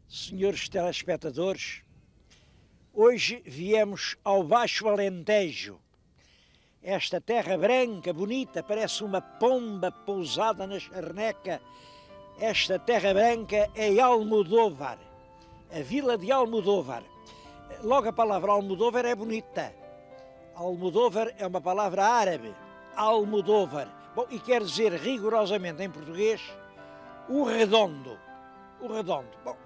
senhores telespectadores, hoje viemos ao Baixo Alentejo. Esta terra branca, bonita, parece uma pomba pousada na charneca. Esta terra branca é Almodóvar, a vila de Almodóvar. Logo a palavra Almodóvar é bonita. Almodóvar é uma palavra árabe, Almodóvar. Bom, e quer dizer rigorosamente em português, o redondo. O redondo. Bom,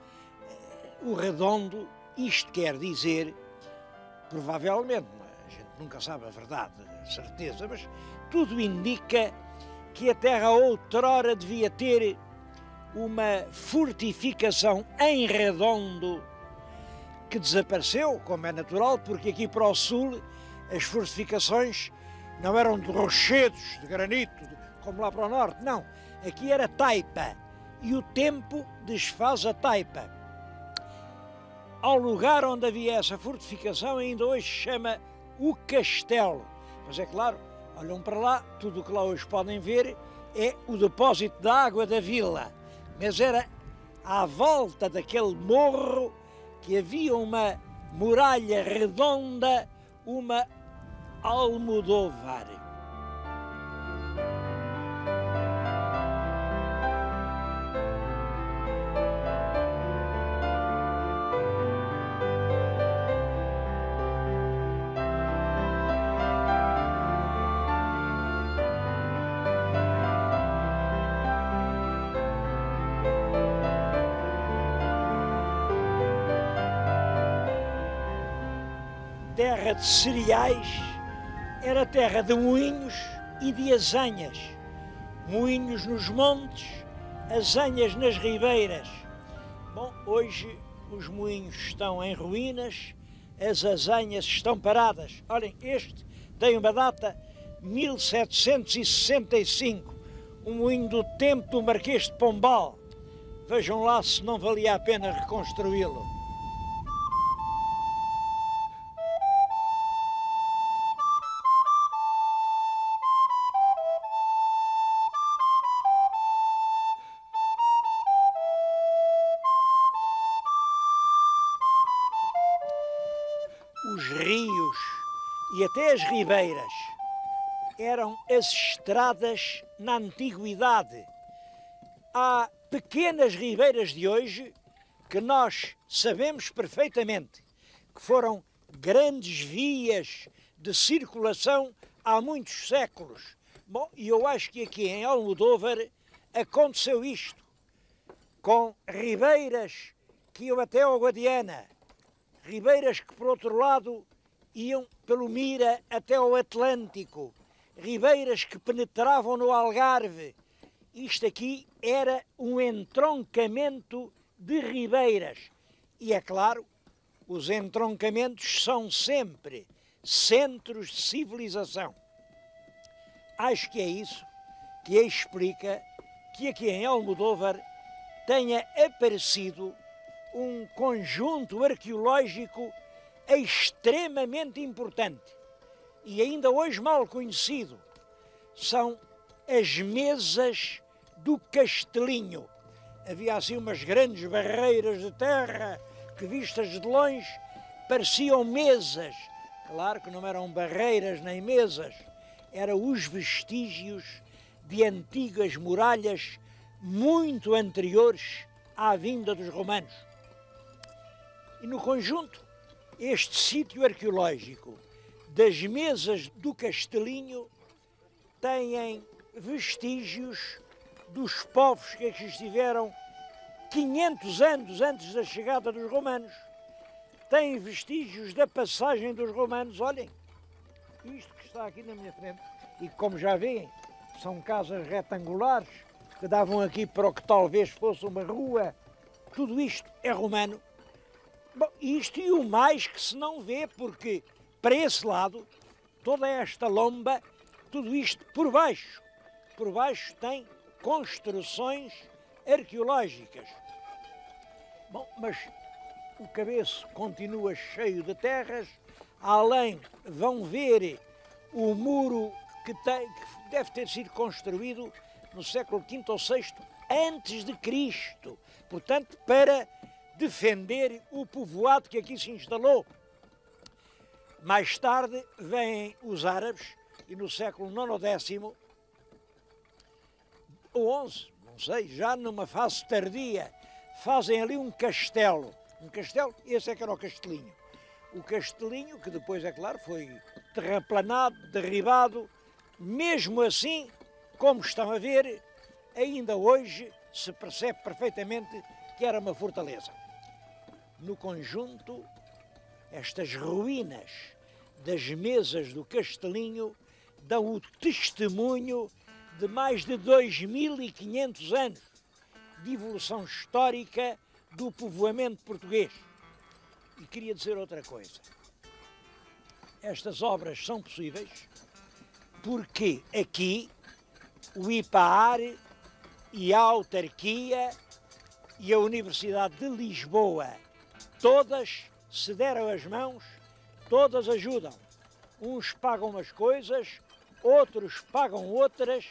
o redondo, isto quer dizer, provavelmente, a gente nunca sabe a verdade, a certeza, mas tudo indica que a terra outrora devia ter uma fortificação em redondo que desapareceu, como é natural, porque aqui para o sul as fortificações não eram de rochedos, de granito, como lá para o norte, não. Aqui era taipa e o tempo desfaz a taipa. Ao lugar onde havia essa fortificação ainda hoje se chama o Castelo. Mas é claro, olham para lá, tudo o que lá hoje podem ver é o depósito da água da vila. Mas era à volta daquele morro que havia uma muralha redonda, uma Almodóvar. Terra de cereais, era terra de moinhos e de azanhas. Moinhos nos montes, azanhas nas ribeiras. Bom, hoje os moinhos estão em ruínas, as azanhas estão paradas. Olhem, este tem uma data 1765, um moinho do tempo do Marquês de Pombal. Vejam lá se não valia a pena reconstruí-lo. Os rios e até as ribeiras eram as estradas na antiguidade. Há pequenas ribeiras de hoje que nós sabemos perfeitamente que foram grandes vias de circulação há muitos séculos. Bom, e eu acho que aqui em Almodóvar aconteceu isto, com ribeiras que iam até ao Guadiana, ribeiras que, por outro lado, iam pelo Mira até ao Atlântico, ribeiras que penetravam no Algarve. Isto aqui era um entroncamento de ribeiras. E, é claro, os entroncamentos são sempre centros de civilização. Acho que é isso que explica que aqui em Almodóvar tenha aparecido um conjunto arqueológico extremamente importante e ainda hoje mal conhecido. São as mesas do Castelinho. Havia assim umas grandes barreiras de terra que, vistas de longe, pareciam mesas. Claro que não eram barreiras nem mesas, eram os vestígios de antigas muralhas muito anteriores à vinda dos romanos. E no conjunto, este sítio arqueológico das mesas do Castelinho têm vestígios dos povos que aqui estiveram 500 anos antes da chegada dos romanos. Têm vestígios da passagem dos romanos. Olhem, isto que está aqui na minha frente, e como já veem, são casas retangulares que davam aqui para o que talvez fosse uma rua. Tudo isto é romano. Bom, isto e o mais que se não vê, porque para esse lado, toda esta lomba, tudo isto por baixo tem construções arqueológicas. Bom, mas o cabeço continua cheio de terras, além vão ver o muro que deve ter sido construído no século V ou VI antes de Cristo, portanto para defender o povoado que aqui se instalou. Mais tarde vêm os árabes e no século IX ou X, ou XI, não sei, já numa fase tardia, fazem ali um castelo, esse é que era o castelinho. O castelinho, que depois, é claro, foi terraplanado, derribado, mesmo assim, como estão a ver, ainda hoje se percebe perfeitamente que era uma fortaleza. No conjunto, estas ruínas das mesas do castelinho dão o testemunho de mais de 2500 anos de evolução histórica do povoamento português. E queria dizer outra coisa. Estas obras são possíveis porque aqui o IPAAR e a autarquia e a Universidade de Lisboa, todas se deram as mãos, todas ajudam. Uns pagam umas coisas, outros pagam outras,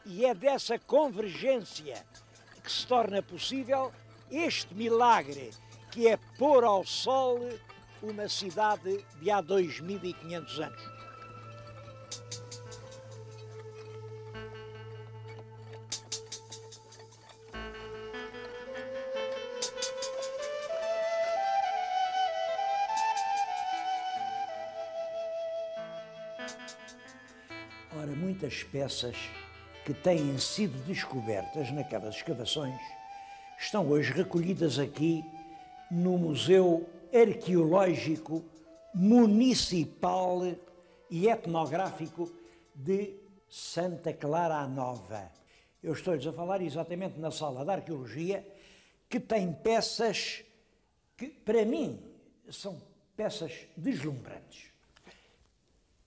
e é dessa convergência que se torna possível este milagre, que é pôr ao sol uma cidade de há 2500 anos. Ora, muitas peças que têm sido descobertas naquelas escavações estão hoje recolhidas aqui no Museu Arqueológico Municipal e Etnográfico de Santa Clara a Nova. Eu estou-lhes a falar exatamente na sala de arqueologia, que tem peças que, para mim, são peças deslumbrantes.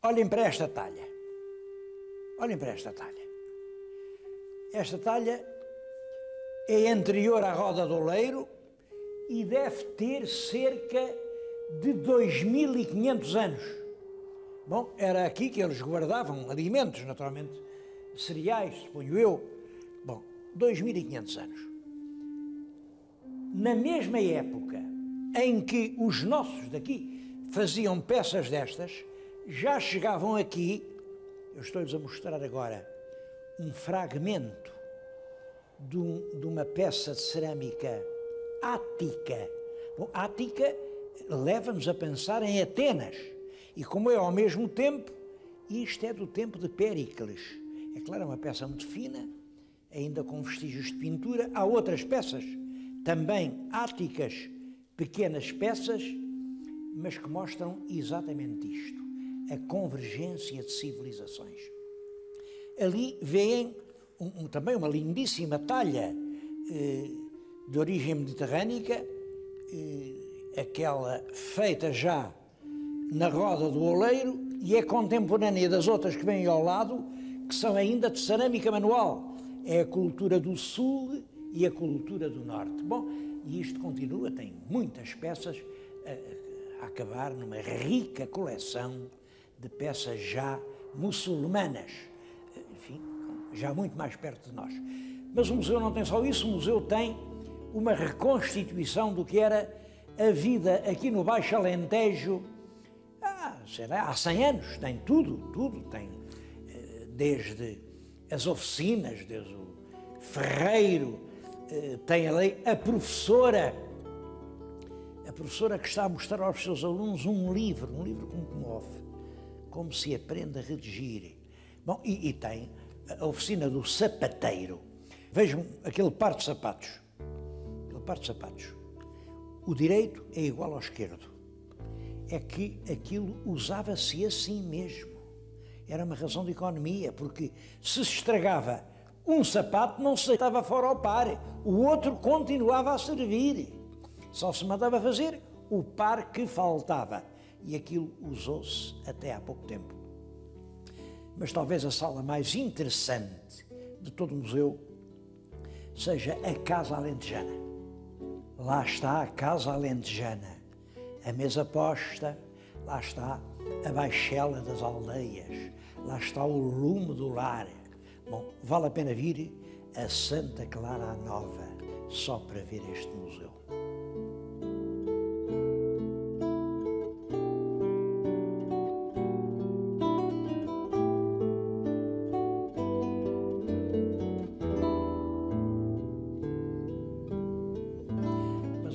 Olhem para esta talha. Olhem para esta talha. Esta talha é anterior à Roda do Oleiro e deve ter cerca de 2500 anos. Bom, era aqui que eles guardavam alimentos, naturalmente, cereais, suponho eu. Bom, 2500 anos. Na mesma época em que os nossos daqui faziam peças destas, já chegavam aqui. Eu estou-lhes a mostrar agora um fragmento de uma peça de cerâmica ática. Bom, ática leva-nos a pensar em Atenas. E como é ao mesmo tempo, isto é do tempo de Péricles. É claro, é uma peça muito fina, ainda com vestígios de pintura. Há outras peças, também áticas, pequenas peças, mas que mostram exatamente isto. A convergência de civilizações. Ali vêem também uma lindíssima talha de origem mediterrânica, aquela feita já na Roda do Oleiro, e é contemporânea das outras que vêm ao lado, que são ainda de cerâmica manual. É a cultura do Sul e a cultura do Norte. Bom, e isto continua, tem muitas peças a acabar numa rica coleção de peças já muçulmanas, enfim, já muito mais perto de nós. Mas o museu não tem só isso, o museu tem uma reconstituição do que era a vida aqui no Baixo Alentejo, há 100 anos, tem tudo, tem desde as oficinas, desde o ferreiro, tem ali a professora que está a mostrar aos seus alunos um livro que me comove, como se aprende a redigir. Bom, e tem a oficina do sapateiro. Vejam aquele par de sapatos. O direito é igual ao esquerdo. É que aquilo usava-se assim mesmo. Era uma razão de economia, porque se estragava um sapato, não se deitava fora ao par. O outro continuava a servir. Só se mandava fazer o par que faltava. E aquilo usou-se até há pouco tempo. Mas talvez a sala mais interessante de todo o museu seja a Casa Alentejana. Lá está a Casa Alentejana, a mesa posta, lá está a baixela das aldeias, lá está o lume do lar. Bom, vale a pena vir a Santa Clara a Nova só para ver este museu.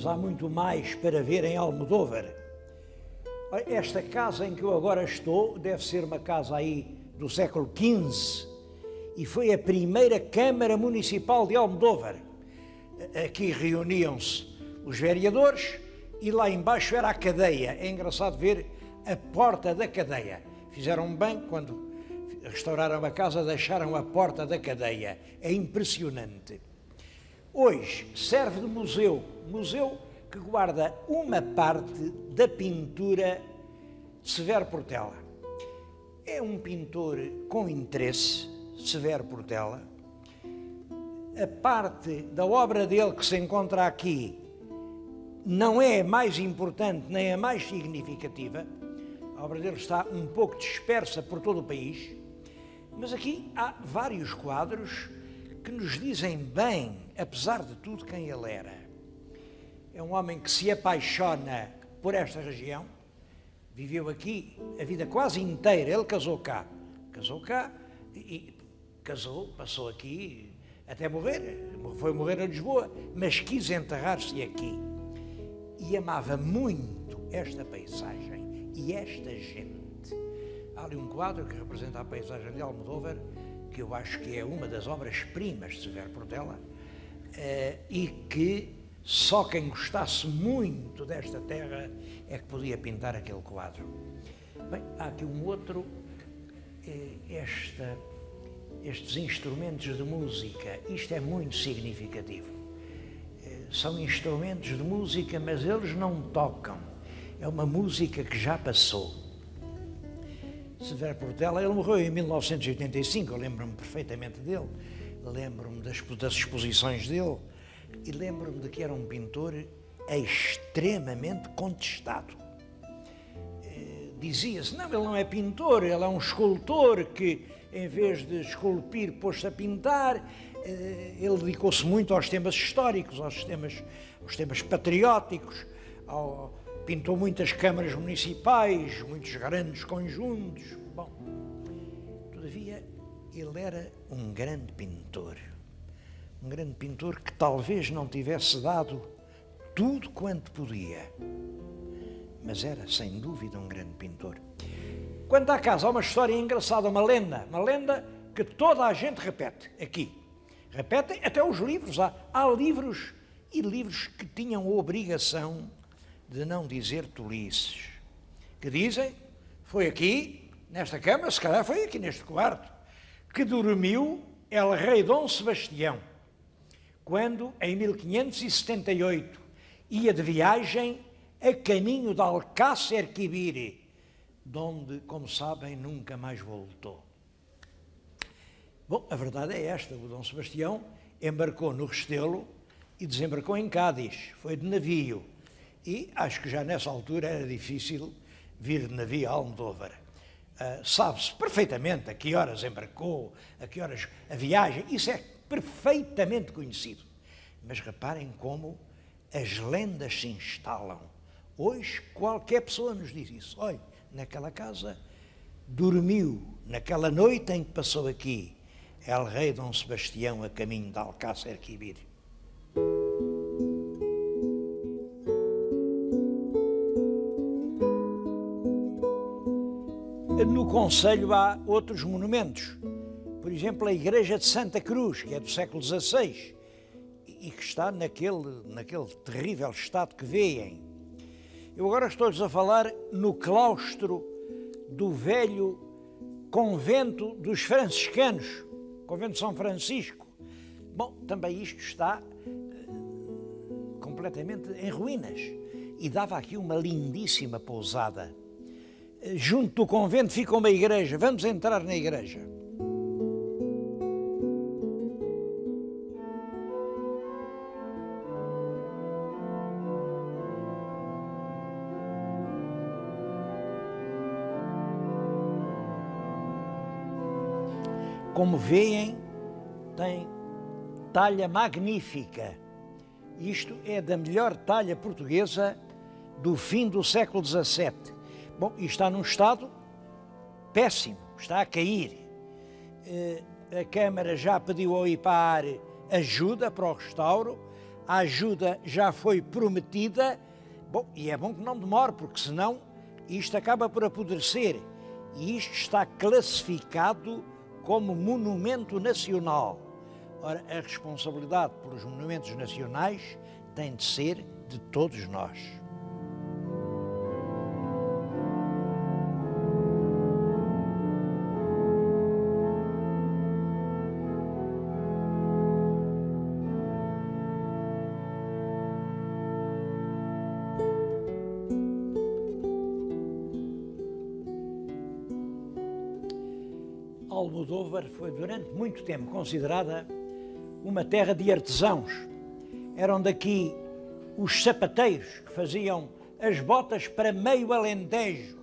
mas há muito mais para ver em Almodóvar. Esta casa em que eu agora estou deve ser uma casa aí do século XV e foi a primeira Câmara Municipal de Almodóvar. Aqui reuniam-se os vereadores e lá embaixo era a cadeia. É engraçado ver a porta da cadeia. Fizeram bem quando restauraram a casa, deixaram a porta da cadeia. É impressionante. Hoje serve de museu que guarda uma parte da pintura de Severo Portela. É um pintor com interesse, Severo Portela. A parte da obra dele que se encontra aqui não é a mais importante nem a mais significativa. A obra dele está um pouco dispersa por todo o país, mas aqui há vários quadros que nos dizem bem, apesar de tudo, quem ele era. É um homem que se apaixona por esta região, viveu aqui a vida quase inteira, ele casou cá e passou aqui até morrer, foi morrer a Lisboa, mas quis enterrar-se aqui. E amava muito esta paisagem e esta gente. Há ali um quadro que representa a paisagem de Almodóvar, que eu acho que é uma das obras-primas de Severo Portela, e que só quem gostasse muito desta terra é que podia pintar aquele quadro. Bem, há aqui um outro, estes instrumentos de música, isto é muito significativo. São instrumentos de música, mas eles não tocam. É uma música que já passou. Severo Portela, ele morreu em 1985, eu lembro-me perfeitamente dele, lembro-me das exposições dele e lembro-me de que era um pintor extremamente contestado. Dizia-se, não, ele não é pintor, ele é um escultor que, em vez de esculpir, pôs-se a pintar. Ele dedicou-se muito aos temas históricos, aos temas patrióticos, pintou muitas câmaras municipais, muitos grandes conjuntos. Bom, todavia, ele era um grande pintor que talvez não tivesse dado tudo quanto podia, mas era, sem dúvida, um grande pintor. Quanto à casa, há uma história engraçada, uma lenda que toda a gente repete aqui. Repetem até os livros. Há livros e livros que tinham a obrigação de não dizer tolices. Que dizem, foi aqui, nesta cama, se calhar foi aqui neste quarto, que dormiu el rei Dom Sebastião, quando, em 1578, ia de viagem a caminho de Alcácer Quibir, de onde, como sabem, nunca mais voltou. Bom, a verdade é esta, o Dom Sebastião embarcou no Restelo e desembarcou em Cádiz, foi de navio, e acho que já nessa altura era difícil vir de navio a Almodóvar. Sabe-se perfeitamente a que horas embarcou, a que horas a viagem, isso é perfeitamente conhecido. Mas reparem como as lendas se instalam. Hoje qualquer pessoa nos diz isso. Olha, naquela casa dormiu, naquela noite em que passou aqui, el rei Dom Sebastião a caminho de Alcácer Quibir. No concelho há outros monumentos. Por exemplo, a Igreja de Santa Cruz, que é do século XVI e que está naquele terrível estado que veem. Eu agora estou-lhes a falar no claustro do velho convento dos franciscanos, convento de São Francisco. Bom, também isto está completamente em ruínas e dava aqui uma lindíssima pousada. Junto do convento fica uma igreja. Vamos entrar na igreja. Como veem, tem talha magnífica. Isto é da melhor talha portuguesa do fim do século XVII. Bom, e está num estado péssimo, está a cair. A Câmara já pediu ao IPAR ajuda para o restauro. a ajuda já foi prometida. Bom, e é bom que não demore, porque senão isto acaba por apodrecer. E isto está classificado como monumento nacional. Ora, a responsabilidade pelos monumentos nacionais tem de ser de todos nós. Almodóvar foi durante muito tempo considerada uma terra de artesãos. Eram daqui os sapateiros que faziam as botas para meio Alentejo.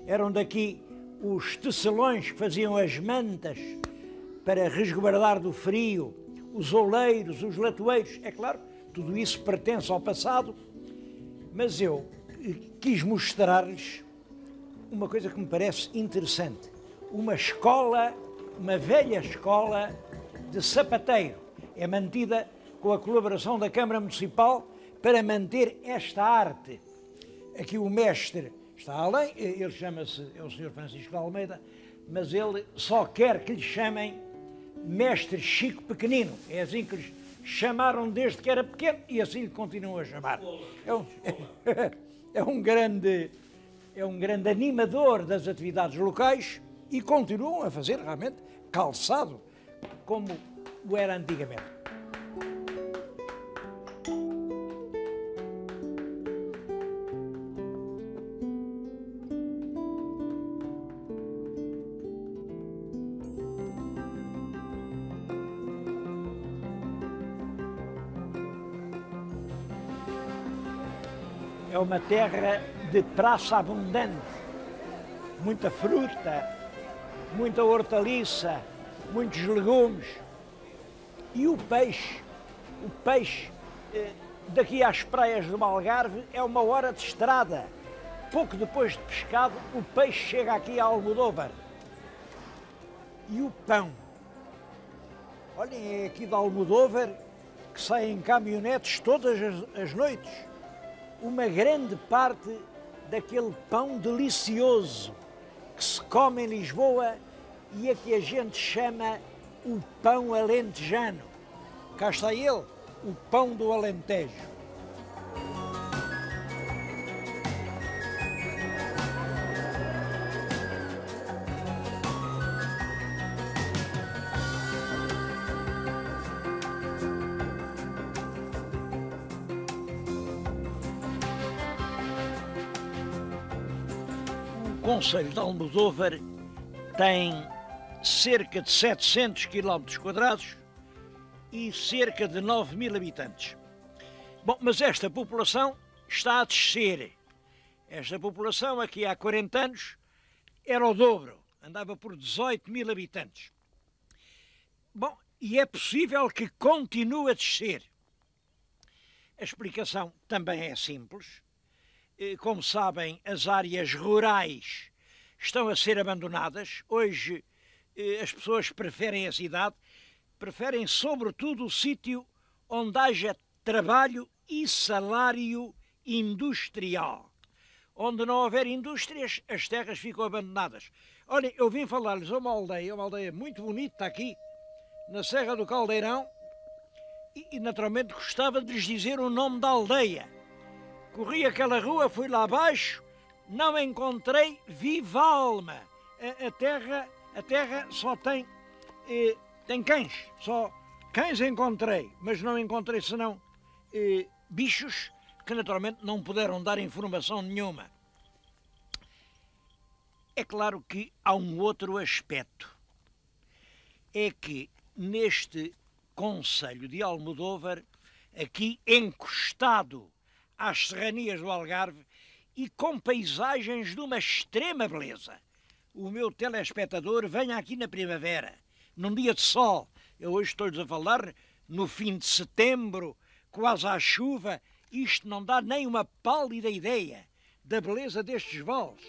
Eram daqui os tecelões que faziam as mantas para resguardar do frio, os oleiros, os latoeiros. É claro, tudo isso pertence ao passado, mas eu quis mostrar-lhes uma coisa que me parece interessante. Uma escola, uma velha escola de sapateiro. É mantida com a colaboração da Câmara Municipal para manter esta arte. Aqui o mestre está além, ele chama-se, é o Sr. Francisco de Almeida, mas ele só quer que lhe chamem Mestre Chico Pequenino. É assim que lhe chamaram desde que era pequeno e assim lhe continuam a chamar. É um grande animador das atividades locais e continuam a fazer realmente calçado como o era antigamente. É uma terra de praça abundante, muita fruta, muita hortaliça, muitos legumes. E o peixe daqui às praias do Algarve é uma hora de estrada. Pouco depois de pescado, o peixe chega aqui a Almodóvar. E o pão. Olhem, é aqui de Almodóvar que saem caminhonetes todas as noites. Uma grande parte daquele pão delicioso que se come em Lisboa e a que a gente chama o pão alentejano. Cá está ele, o pão do Alentejo. O Concelho de Almodóvar tem cerca de 700 km² e cerca de 9.000 habitantes. Bom, mas esta população está a descer. Esta população aqui há 40 anos era o dobro, andava por 18.000 habitantes. Bom, e é possível que continue a descer. A explicação também é simples. Como sabem, as áreas rurais estão a ser abandonadas. Hoje as pessoas preferem a cidade, preferem sobretudo o sítio onde haja trabalho e salário industrial. Onde não houver indústrias, as terras ficam abandonadas. Olhem, eu vim falar-lhes uma aldeia muito bonita aqui, na Serra do Caldeirão, e naturalmente gostava de lhes dizer o nome da aldeia. Corri aquela rua, fui lá abaixo, não encontrei viva alma. A terra só tem cães, só cães encontrei, mas não encontrei senão bichos que naturalmente não puderam dar informação nenhuma. É claro que há um outro aspecto, é que neste Concelho de Almodóvar, aqui encostado às serranias do Algarve e com paisagens de uma extrema beleza. O meu telespectador venha aqui na primavera, num dia de sol. Eu hoje estou-lhes a falar no fim de setembro, quase à chuva. Isto não dá nem uma pálida ideia da beleza destes vales.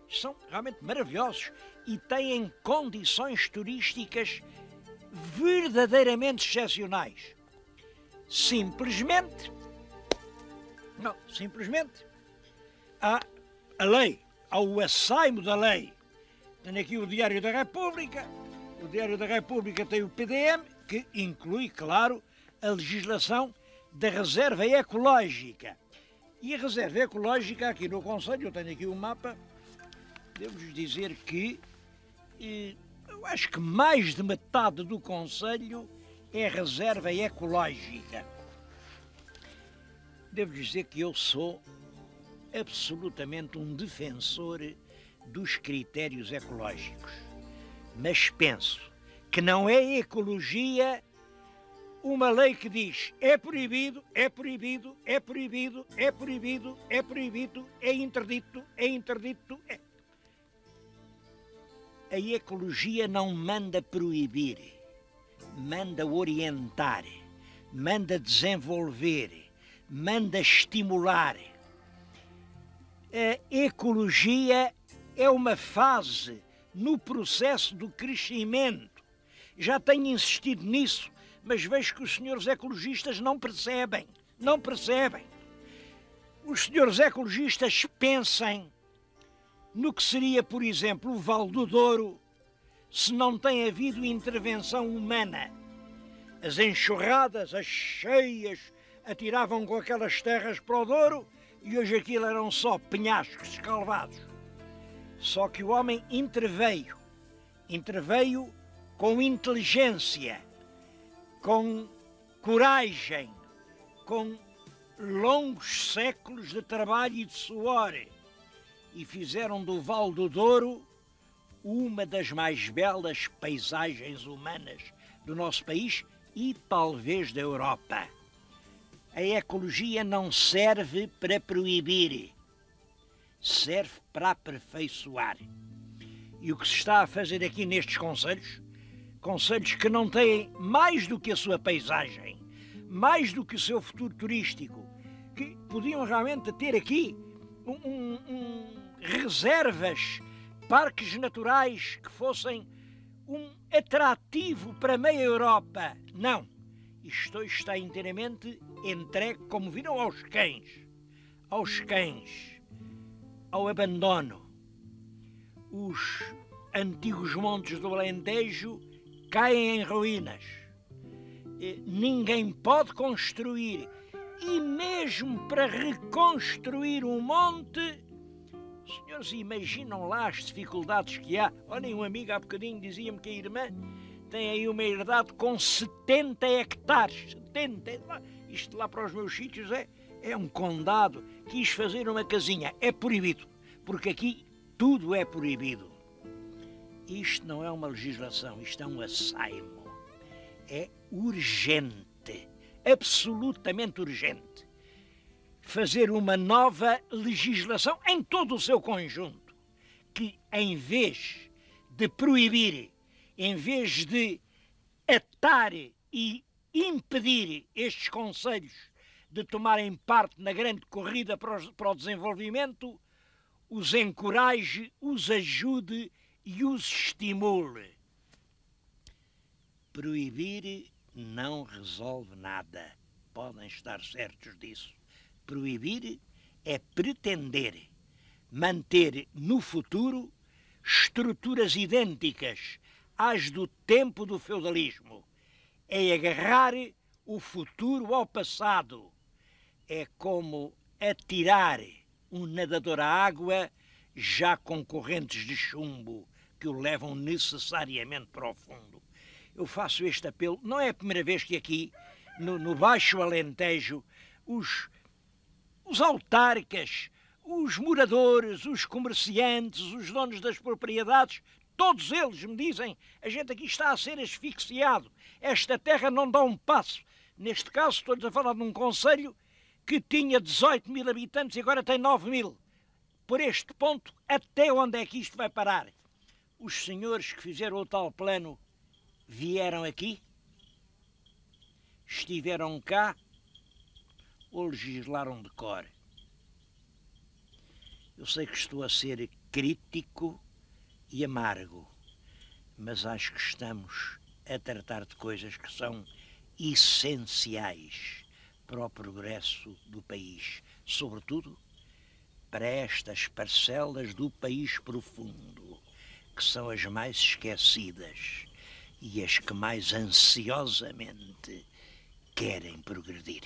São realmente maravilhosos e têm condições turísticas verdadeiramente excepcionais. simplesmente, não, simplesmente, há a lei, há o assaimo da lei. Tenho aqui o Diário da República. O Diário da República tem o PDM, que inclui, claro, a legislação da reserva ecológica. E a reserva ecológica aqui no Conselho, eu tenho aqui o mapa, devo-vos dizer que eu acho que mais de metade do Conselho é reserva ecológica. Devo dizer que eu sou absolutamente um defensor dos critérios ecológicos, mas penso que não é ecologia uma lei que diz é proibido, é proibido, é proibido, é proibido, é proibido, é interdito, é interdito. A ecologia não manda proibir, manda orientar, manda desenvolver, manda estimular. A ecologia é uma fase no processo do crescimento. Já tenho insistido nisso, mas vejo que os senhores ecologistas não percebem. Não percebem. Os senhores ecologistas pensem no que seria, por exemplo, o Val do Douro, se não tem havido intervenção humana. As enxurradas, as cheias, atiravam com aquelas terras para o Douro e hoje aquilo eram só penhascos escalvados. Só que o homem interveio com inteligência, com coragem, com longos séculos de trabalho e de suor, e fizeram do Val do Douro uma das mais belas paisagens humanas do nosso país e talvez da Europa. A ecologia não serve para proibir, serve para aperfeiçoar. E o que se está a fazer aqui nestes concelhos, concelhos que não têm mais do que a sua paisagem, mais do que o seu futuro turístico, que podiam realmente ter aqui reservas, parques naturais que fossem um atrativo para meia Europa. Não, isto está inteiramente entregue, como viram, aos cães, ao abandono. Os antigos montes do Alentejo caem em ruínas. Ninguém pode construir. E mesmo para reconstruir um monte, os senhores imaginam lá as dificuldades que há. Olhem, um amigo há bocadinho dizia-me que a irmã tem aí uma herdade com 70 hectares. 70. Isto lá para os meus sítios é um condado. Quis fazer uma casinha. É proibido, porque aqui tudo é proibido. Isto não é uma legislação, isto é um assaimo. É urgente, absolutamente urgente, fazer uma nova legislação em todo o seu conjunto, que em vez de proibir, em vez de atar e impedir estes concelhos de tomarem parte na grande corrida para o desenvolvimento, os encoraje, os ajude e os estimule. Proibir não resolve nada, podem estar certos disso. Proibir é pretender manter no futuro estruturas idênticas às do tempo do feudalismo. É agarrar o futuro ao passado. É como atirar um nadador à água já com correntes de chumbo que o levam necessariamente para o fundo. Eu faço este apelo, não é a primeira vez que aqui, no Baixo Alentejo, os autarcas, os moradores, os comerciantes, os donos das propriedades, todos eles me dizem, a gente aqui está a ser asfixiado, esta terra não dá um passo. Neste caso, estou-lhes a falar de um concelho que tinha 18 mil habitantes e agora tem 9 mil. Por este ponto, até onde é que isto vai parar? Os senhores que fizeram o tal plano vieram aqui? Estiveram cá? Ou legislaram de cor? Eu sei que estou a ser crítico e amargo, mas acho que estamos a tratar de coisas que são essenciais para o progresso do país, sobretudo para estas parcelas do país profundo, que são as mais esquecidas e as que mais ansiosamente querem progredir.